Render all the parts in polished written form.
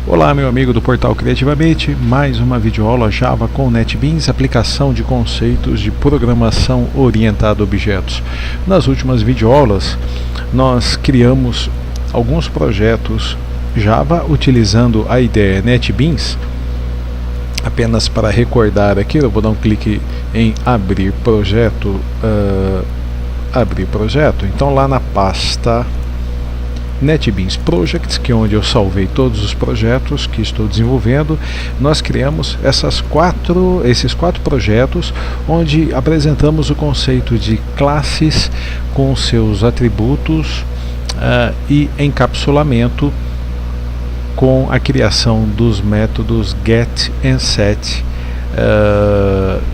Olá, meu amigo do portal Criativamente, mais uma videoaula Java com NetBeans, aplicação de conceitos de programação orientada a objetos. Nas últimas videoaulas, nós criamos alguns projetos Java utilizando a ideia NetBeans. Apenas para recordar aqui, eu vou dar um clique em abrir projeto, então lá na pasta NetBeans Projects, que é onde eu salvei todos os projetos que estou desenvolvendo, nós criamos esses quatro projetos, onde apresentamos o conceito de classes com seus atributos e encapsulamento com a criação dos métodos get e set,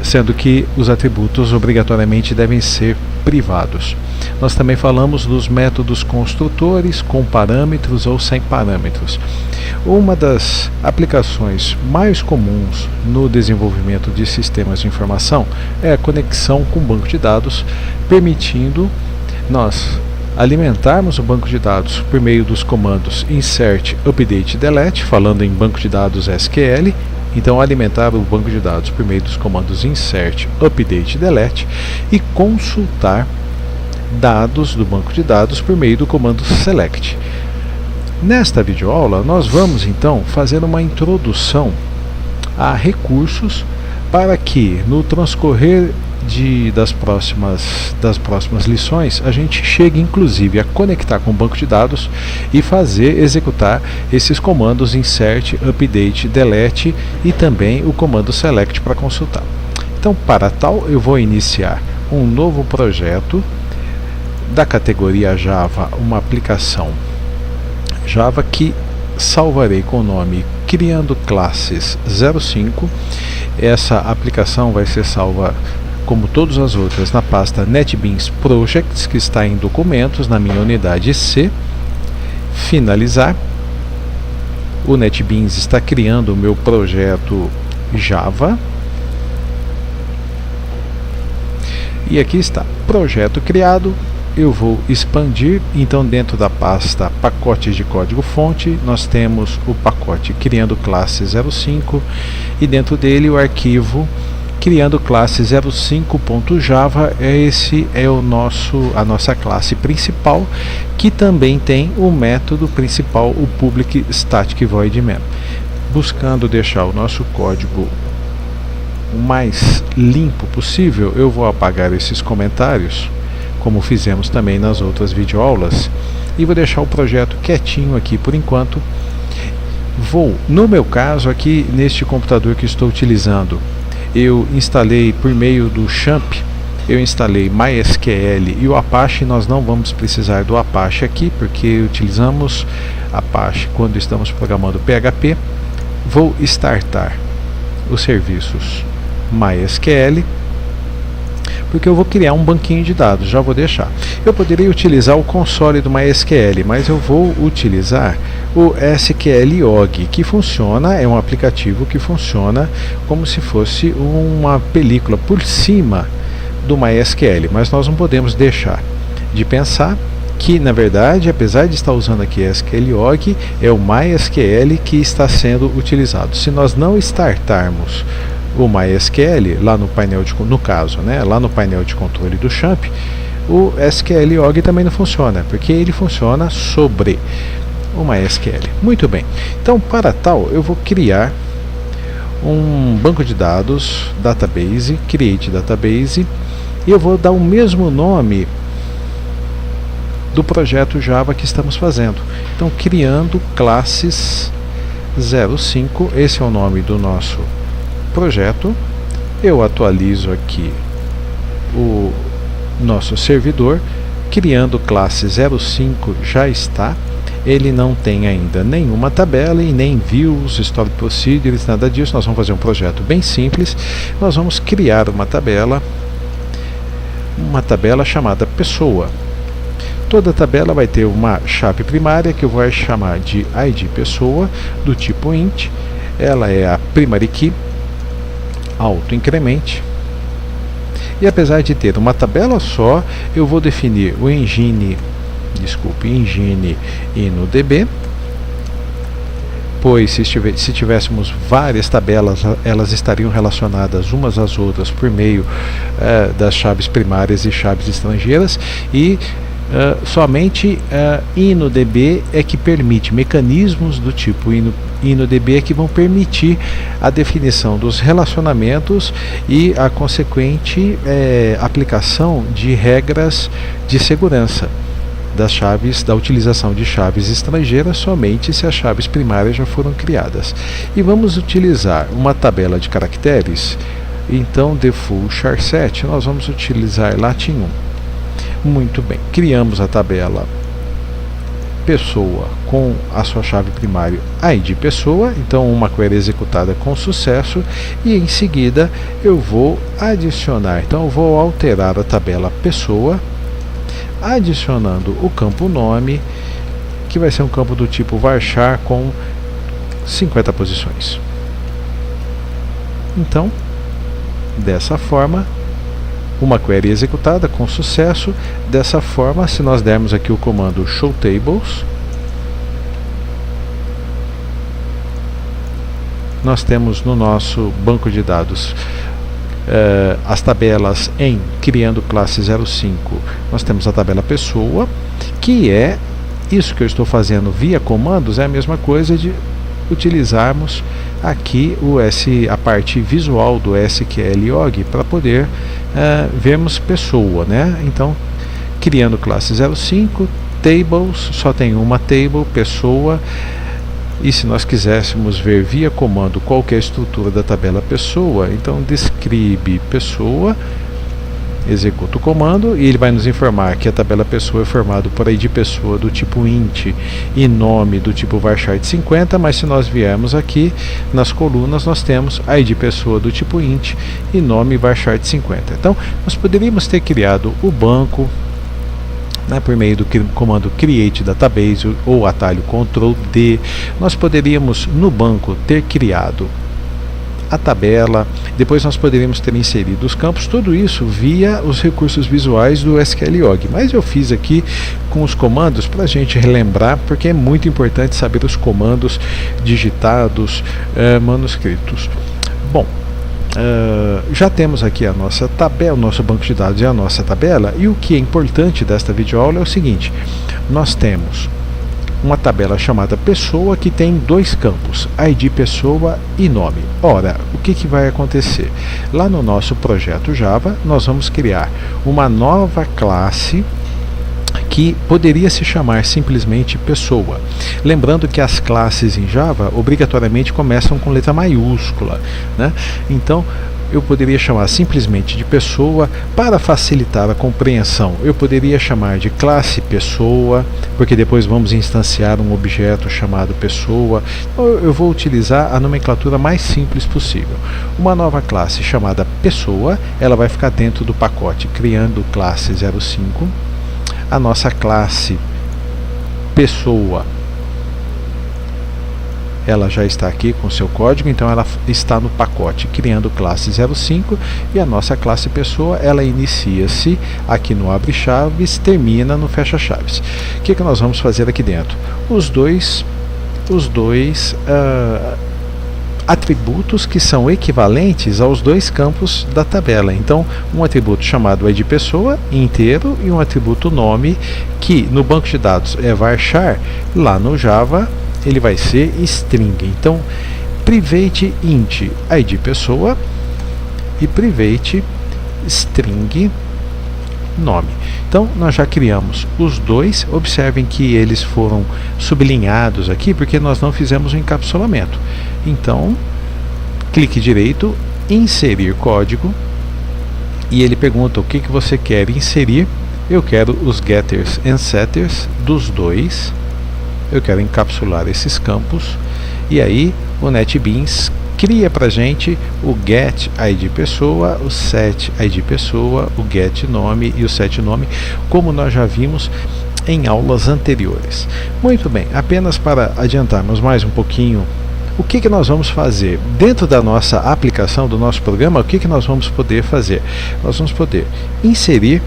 sendo que os atributos obrigatoriamente devem ser privados. Nós também falamos dos métodos construtores com parâmetros ou sem parâmetros. Uma das aplicações mais comuns no desenvolvimento de sistemas de informação é a conexão com o banco de dados, permitindo nós alimentarmos o banco de dados por meio dos comandos insert, update, delete, falando em banco de dados SQL. Então, alimentar o banco de dados por meio dos comandos insert, update, delete e consultar dados do banco de dados por meio do comando select. Nesta videoaula, nós vamos então fazer uma introdução a recursos para que no transcorrer das próximas lições a gente chegue inclusive a conectar com o banco de dados e executar esses comandos insert, update, delete e também o comando select para consultar. Então, para tal, eu vou iniciar um novo projeto da categoria Java, uma aplicação Java que salvarei com o nome Criando Classes 05. Essa aplicação vai ser salva, como todas as outras, na pasta NetBeans Projects, que está em documentos, na minha unidade C. Finalizar. O NetBeans está criando o meu projeto Java. E aqui está, projeto criado. Eu vou expandir, então dentro da pasta pacotes de código fonte, nós temos o pacote Criando Classe 05 e dentro dele o arquivo Criando Classe 05.java. Esse é a nossa classe principal, que também tem o método principal, o public static void main. Buscando deixar o nosso código o mais limpo possível, eu vou apagar esses comentários, como fizemos também nas outras videoaulas, e vou deixar o projeto quietinho aqui por enquanto. No meu caso aqui, neste computador que estou utilizando, eu instalei por meio do XAMPP, eu instalei MySQL e o Apache. Nós não vamos precisar do Apache aqui, porque utilizamos Apache quando estamos programando PHP. Vou startar os serviços MySQL, porque eu vou criar um banquinho de dados, já vou deixar. Eu poderia utilizar o console do MySQL, mas eu vou utilizar o SQLog, que funciona, é um aplicativo que funciona como se fosse uma película por cima do MySQL, mas nós não podemos deixar de pensar que, na verdade, apesar de estar usando aqui SQLog, é o MySQL que está sendo utilizado. Se nós não startarmos o MySQL lá no painel lá no painel de controle do XAMPP, o SQLog também não funciona, porque ele funciona sobre o MySQL. Muito bem, então para tal eu vou criar um banco de dados, database, create database, e eu vou dar o mesmo nome do projeto Java que estamos fazendo. Então, Criando Classes 05, esse é o nome do nosso projeto. Eu atualizo aqui o nosso servidor. Criando Classe 05 já está. Ele não tem ainda nenhuma tabela e nem views, stored procedures, nada disso. Nós vamos fazer um projeto bem simples. Nós vamos criar uma tabela chamada pessoa. Toda tabela vai ter uma chave primária que eu vou chamar de ID pessoa, do tipo int. Ela é a primary key, auto-incremente. E apesar de ter uma tabela só, eu vou definir o engine InnoDB Depois, se tivéssemos várias tabelas, elas estariam relacionadas umas às outras por meio das chaves primárias e chaves estrangeiras, e somente InnoDB é que permite, mecanismos do tipo InnoDB é que vão permitir a definição dos relacionamentos e a consequente aplicação de regras de segurança das chaves, da utilização de chaves estrangeiras somente se as chaves primárias já foram criadas. E vamos utilizar uma tabela de caracteres. Então, default char7, nós vamos utilizar Latin 1. Muito bem, criamos a tabela pessoa com a sua chave primária ID pessoa, então uma query executada com sucesso, e em seguida eu vou adicionar, então eu vou alterar a tabela pessoa, adicionando o campo nome, que vai ser um campo do tipo varchar com 50 posições. Então, dessa forma, uma query executada com sucesso. Dessa forma, se nós dermos aqui o comando showTables, nós temos no nosso banco de dados as tabelas em criando classe 05. Nós temos a tabela pessoa, que é isso que eu estou fazendo via comandos, é a mesma coisa de utilizarmos aqui a parte visual do SQLog para poder vermos pessoa, né? Então, criando classe 05, tables, só tem uma table, pessoa. E se nós quiséssemos ver via comando qual que é a estrutura da tabela pessoa, então describe pessoa, executa o comando e ele vai nos informar que a tabela pessoa é formada por ID pessoa do tipo int e nome do tipo varchar de 50, mas se nós viermos aqui nas colunas, nós temos ID pessoa do tipo int e nome varchar de 50. Então nós poderíamos ter criado o banco, né, por meio do comando create database ou atalho Ctrl D. Nós poderíamos no banco ter criado a tabela, depois nós poderíamos ter inserido os campos, tudo isso via os recursos visuais do SQLog, mas eu fiz aqui com os comandos para a gente relembrar, porque é muito importante saber os comandos digitados, manuscritos. Bom, já temos aqui a nossa tabela, o nosso banco de dados e a nossa tabela, e o que é importante desta videoaula é o seguinte: nós temos uma tabela chamada pessoa que tem dois campos, ID pessoa e nome. Ora, o que vai acontecer? Lá no nosso projeto Java, nós vamos criar uma nova classe que poderia se chamar simplesmente pessoa. Lembrando que as classes em Java obrigatoriamente começam com letra maiúscula, né? Então eu poderia chamar simplesmente de pessoa. Para facilitar a compreensão, eu poderia chamar de classe pessoa, porque depois vamos instanciar um objeto chamado pessoa. Então, eu vou utilizar a nomenclatura mais simples possível. Uma nova classe chamada pessoa, ela vai ficar dentro do pacote criando classe 05. A nossa classe pessoa, ela já está aqui com seu código, então ela está no pacote criando classe 05, e a nossa classe pessoa, ela inicia-se aqui no abre chaves, termina no fecha chaves. O que nós vamos fazer aqui dentro? Os dois atributos que são equivalentes aos dois campos da tabela. Então, um atributo chamado ID pessoa inteiro e um atributo nome que no banco de dados é varchar, lá no Java ele vai ser string. Então, private int ID pessoa e private string nome. Então, nós já criamos os dois. Observem que eles foram sublinhados aqui porque nós não fizemos o encapsulamento. Então, clique direito, inserir código, e ele pergunta o que você quer inserir. Eu quero os getters and setters dos dois. Eu quero encapsular esses campos, e aí o NetBeans cria para a gente o get ID pessoa, o set ID pessoa, o get nome e o set nome, como nós já vimos em aulas anteriores. Muito bem, apenas para adiantarmos mais um pouquinho, o que nós vamos fazer dentro da nossa aplicação, do nosso programa? O que nós vamos poder fazer? Nós vamos poder inserir,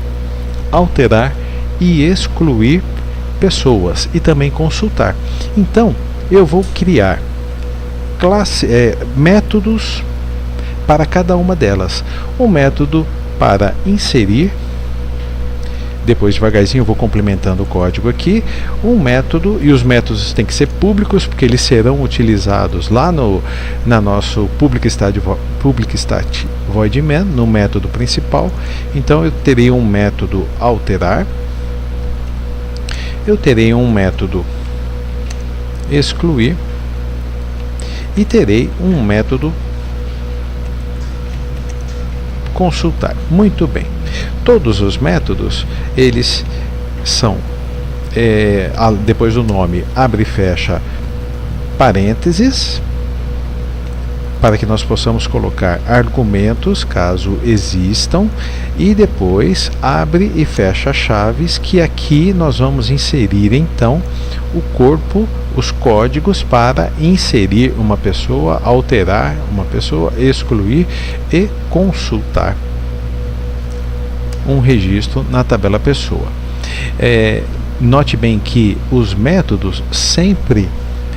alterar e excluir pessoas, e também consultar. Então, eu vou criar métodos para cada uma delas. Um método para inserir, depois devagarzinho eu vou complementando o código aqui, um método, e os métodos têm que ser públicos, porque eles serão utilizados lá na nosso public stat void main, no método principal. Então eu terei um método alterar, eu terei um método excluir e terei um método consultar. Muito bem. Todos os métodos, eles são, depois do nome, abre e fecha parênteses, para que nós possamos colocar argumentos, caso existam, e depois abre e fecha chaves, que aqui nós vamos inserir então o corpo, os códigos para inserir uma pessoa, alterar uma pessoa, excluir e consultar um registro na tabela pessoa. Note bem que os métodos sempre,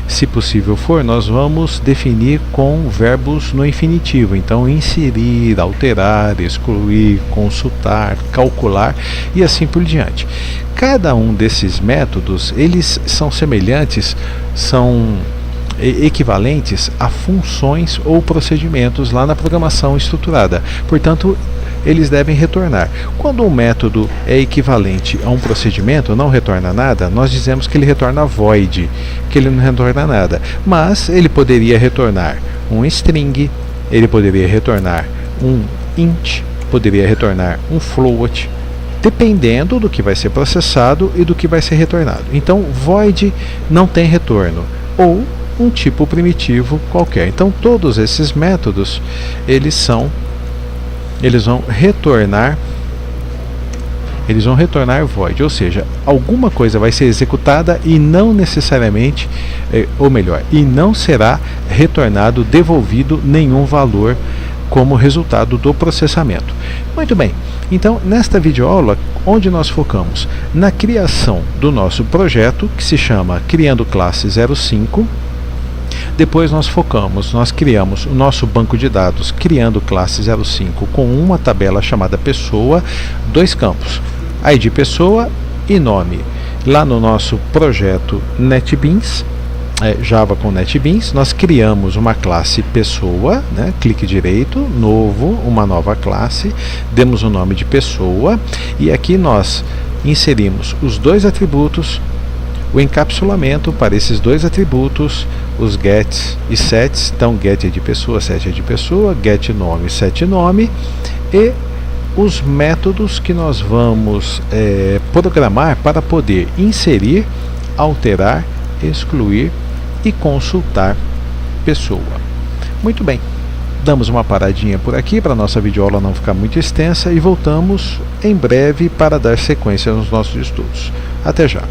se possível for, nós vamos definir com verbos no infinitivo. Então, inserir, alterar, excluir, consultar, calcular e assim por diante. Cada um desses métodos, eles são semelhantes, são equivalentes a funções ou procedimentos lá na programação estruturada. Portanto, eles devem retornar. Quando um método é equivalente a um procedimento, não retorna nada, nós dizemos que ele retorna void, que ele não retorna nada. Mas ele poderia retornar um string, ele poderia retornar um int, poderia retornar um float, dependendo do que vai ser processado e do que vai ser retornado. Então, void não tem retorno, ou um tipo primitivo qualquer. Então, todos esses métodos, eles vão retornar void, ou seja, alguma coisa vai ser executada e não necessariamente, ou melhor, e não será retornado, devolvido nenhum valor como resultado do processamento. Muito bem, então nesta videoaula, onde nós focamos na criação do nosso projeto, que se chama Criando Classe 05, depois nós criamos o nosso banco de dados Criando Classe 05 com uma tabela chamada pessoa, dois campos, ID pessoa e nome. Lá no nosso projeto NetBeans, Java com NetBeans, nós criamos uma classe pessoa, né? Clique direito, novo, uma nova classe, demos o nome de pessoa e aqui nós inserimos os dois atributos, o encapsulamento para esses dois atributos, os gets e sets. Então get é de pessoa, set é de pessoa, get nome, set nome, e os métodos que nós vamos programar para poder inserir, alterar, excluir e consultar pessoa. Muito bem, damos uma paradinha por aqui para a nossa videoaula não ficar muito extensa e voltamos em breve para dar sequência nos nossos estudos. Até já!